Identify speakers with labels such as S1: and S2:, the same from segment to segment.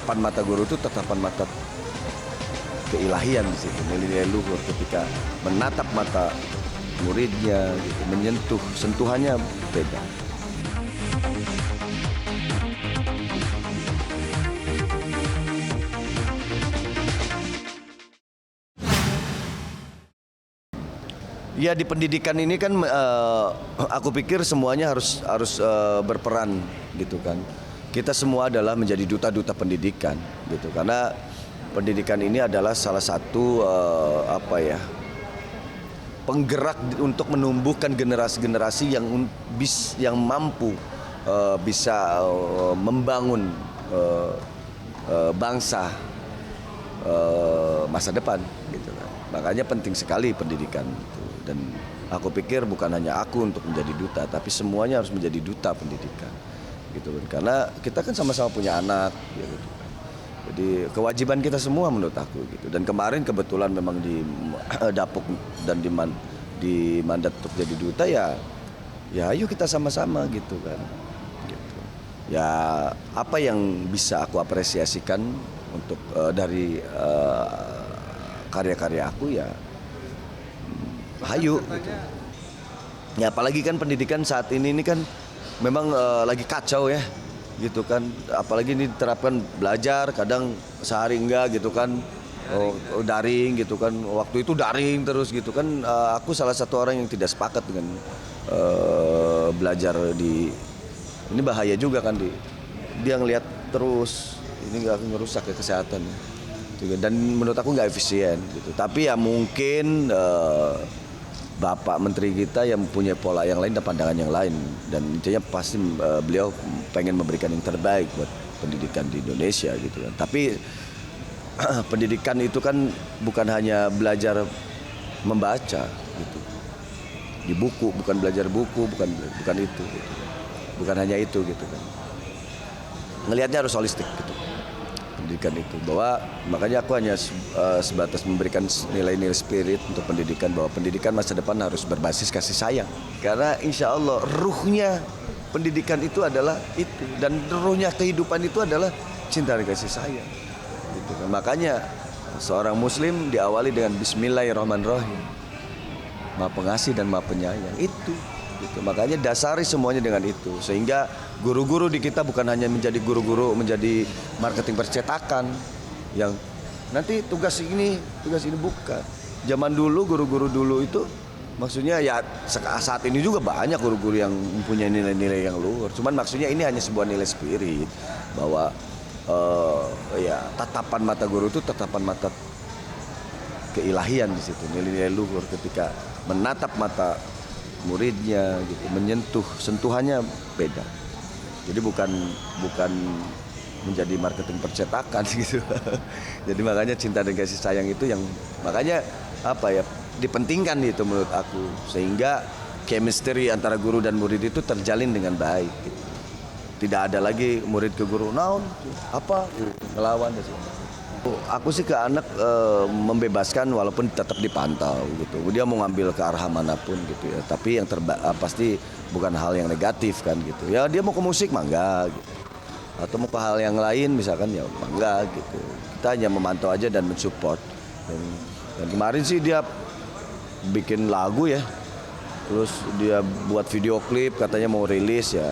S1: tatapan mata guru itu tatapan mata keilahian di situ, nilai-nilai luhur ketika menatap mata muridnya, gitu, menyentuh, sentuhannya beda. Ya di pendidikan ini kan aku pikir semuanya harus berperan gitu kan. Kita semua adalah menjadi duta-duta pendidikan gitu karena pendidikan ini adalah salah satu penggerak untuk menumbuhkan generasi-generasi yang mampu bisa membangun bangsa masa depan gitu kan. Makanya penting sekali pendidikan itu. Dan aku pikir bukan hanya aku untuk menjadi duta, tapi semuanya harus menjadi duta pendidikan, gitu kan. Karena kita kan sama-sama punya anak, gitu kan. Jadi kewajiban kita semua menurut aku, gitu. Dan kemarin kebetulan memang di dapuk dan di mandat untuk jadi duta ya ayo kita sama-sama gitu kan. Gitu. Ya apa yang bisa aku apresiasikan untuk dari karya-karya aku ya. Hayu gitu. Ya apalagi kan pendidikan saat ini kan memang lagi kacau ya gitu kan, apalagi ini diterapkan belajar kadang sehari enggak gitu kan, daring gitu kan, waktu itu daring terus gitu kan. Aku salah satu orang yang tidak sepakat dengan belajar ini bahaya juga kan, dia ngelihat terus ini nggak ngerusak ya kesehatan dan menurut aku nggak efisien gitu. Tapi ya mungkin Bapak Menteri kita yang mempunyai pola yang lain dan pandangan yang lain, dan intinya pasti beliau pengen memberikan yang terbaik buat pendidikan di Indonesia gitu kan. Tapi pendidikan itu kan bukan hanya belajar membaca gitu di buku, bukan belajar buku, bukan itu gitu. Bukan hanya itu gitu kan. Ngelihatnya harus holistik gitu. Pendidikan itu bahwa makanya aku hanya sebatas memberikan nilai-nilai spirit untuk pendidikan, bahwa pendidikan masa depan harus berbasis kasih sayang, karena insya Allah ruhnya pendidikan itu adalah itu, dan ruhnya kehidupan itu adalah cinta dan kasih sayang gitu kan. Makanya seorang muslim diawali dengan Bismillahirrahmanirrahim, Maha Pengasih dan Maha Penyayang itu gitu. Makanya dasari semuanya dengan itu, sehingga guru-guru di kita bukan hanya menjadi guru-guru menjadi marketing percetakan yang nanti tugas ini bukan. Zaman dulu guru-guru dulu itu maksudnya ya saat ini juga banyak guru-guru yang mempunyai nilai-nilai yang luhur. Cuman maksudnya ini hanya sebuah nilai spirit bahwa ya tatapan mata guru itu tatapan mata keilahian di situ, nilai-nilai luhur ketika menatap mata muridnya gitu, menyentuh, sentuhannya beda. Jadi bukan menjadi marketing percetakan gitu. Jadi makanya cinta dan kasih sayang itu yang makanya dipentingkan itu menurut aku, sehingga chemistry antara guru dan murid itu terjalin dengan baik gitu. Tidak ada lagi murid ke guru naon ngelawan gitu. Aku sih ke anak membebaskan walaupun tetap dipantau gitu. Dia mau ngambil ke arah manapun gitu ya. Tapi yang pasti bukan hal yang negatif kan gitu. Ya dia mau ke musik mangga gitu. Atau mau ke hal yang lain misalkan ya mangga gitu. Kita hanya memantau aja dan mensupport. Dan kemarin sih dia bikin lagu ya. Terus dia buat video klip katanya mau rilis ya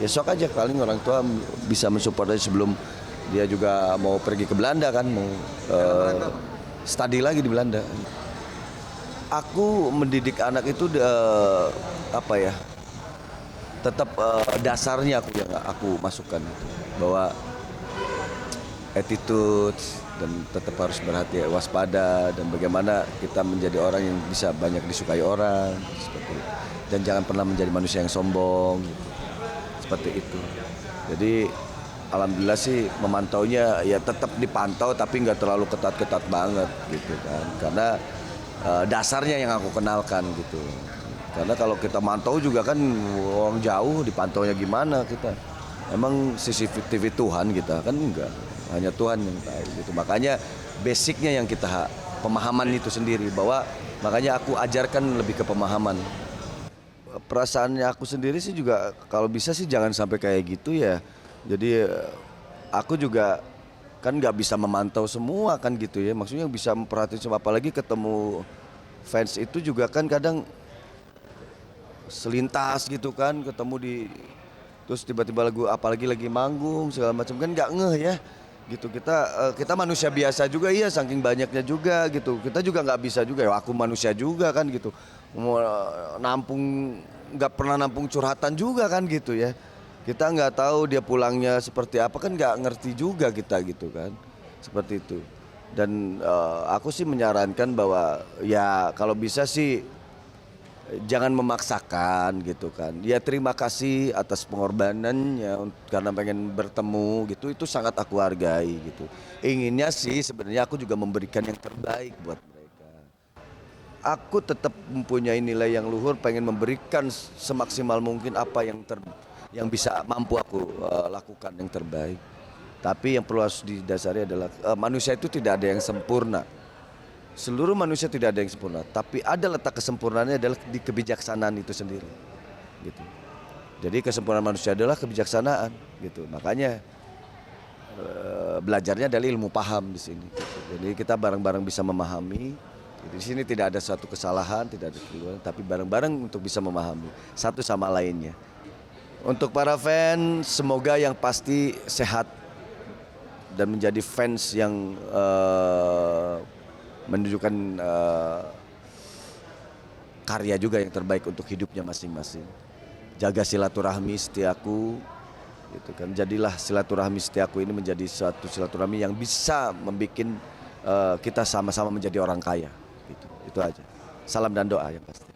S1: sok aja, paling orang tua bisa mensupport aja. Sebelum dia juga mau pergi ke Belanda kan, mau studi lagi di Belanda. Aku mendidik anak itu tetap dasarnya aku masukkan gitu. Bahwa attitude dan tetap harus berhati waspada, dan bagaimana kita menjadi orang yang bisa banyak disukai orang seperti itu. Dan jangan pernah menjadi manusia yang sombong gitu. Seperti itu. Jadi alhamdulillah sih memantaunya ya tetap dipantau, tapi nggak terlalu ketat-ketat banget gitu kan, karena dasarnya yang aku kenalkan gitu. Karena kalau kita mantau juga kan orang jauh, dipantaunya gimana kita? Emang CCTV Tuhan kita kan enggak, hanya Tuhan yang tahu gitu. Makanya basicnya yang kita pemahaman itu sendiri, bahwa makanya aku ajarkan lebih ke pemahaman. Perasaannya aku sendiri sih juga kalau bisa sih jangan sampai kayak gitu ya. Jadi aku juga kan nggak bisa memantau semua kan gitu ya, maksudnya bisa memperhatikan semua, apalagi ketemu fans itu juga kan kadang selintas gitu kan, ketemu di terus tiba-tiba lagu apalagi lagi manggung segala macam kan nggak ngeh ya gitu. Kita manusia biasa juga, iya, saking banyaknya juga gitu, kita juga nggak bisa juga ya, aku manusia juga kan gitu, mau nampung, nggak pernah nampung curhatan juga kan gitu ya, kita nggak tahu dia pulangnya seperti apa kan, nggak ngerti juga kita gitu kan, seperti itu. Dan aku sih menyarankan bahwa ya kalau bisa sih jangan memaksakan gitu kan. Ya terima kasih atas pengorbanannya karena pengen bertemu gitu, itu sangat aku hargai gitu. Inginnya sih sebenarnya aku juga memberikan yang terbaik buat mereka. Aku tetap mempunyai nilai yang luhur, pengen memberikan semaksimal mungkin apa yang bisa mampu aku lakukan yang terbaik. Tapi yang perlu harus didasari adalah manusia itu tidak ada yang sempurna. Seluruh manusia tidak ada yang sempurna, tapi ada letak kesempurnaannya adalah di kebijaksanaan itu sendiri, gitu. Jadi kesempurnaan manusia adalah kebijaksanaan, gitu. Makanya belajarnya adalah ilmu paham di sini. Gitu. Jadi kita bareng-bareng bisa memahami. Di sini tidak ada suatu kesalahan, tidak ada keliruan, tapi bareng-bareng untuk bisa memahami satu sama lainnya. Untuk para fans, semoga yang pasti sehat dan menjadi fans yang menunjukkan karya juga yang terbaik untuk hidupnya masing-masing. Jaga silaturahmi setiaku, gitu kan. Jadilah silaturahmi setiaku ini menjadi suatu silaturahmi yang bisa membuat kita sama-sama menjadi orang kaya. Gitu. Itu aja. Salam dan doa yang pasti.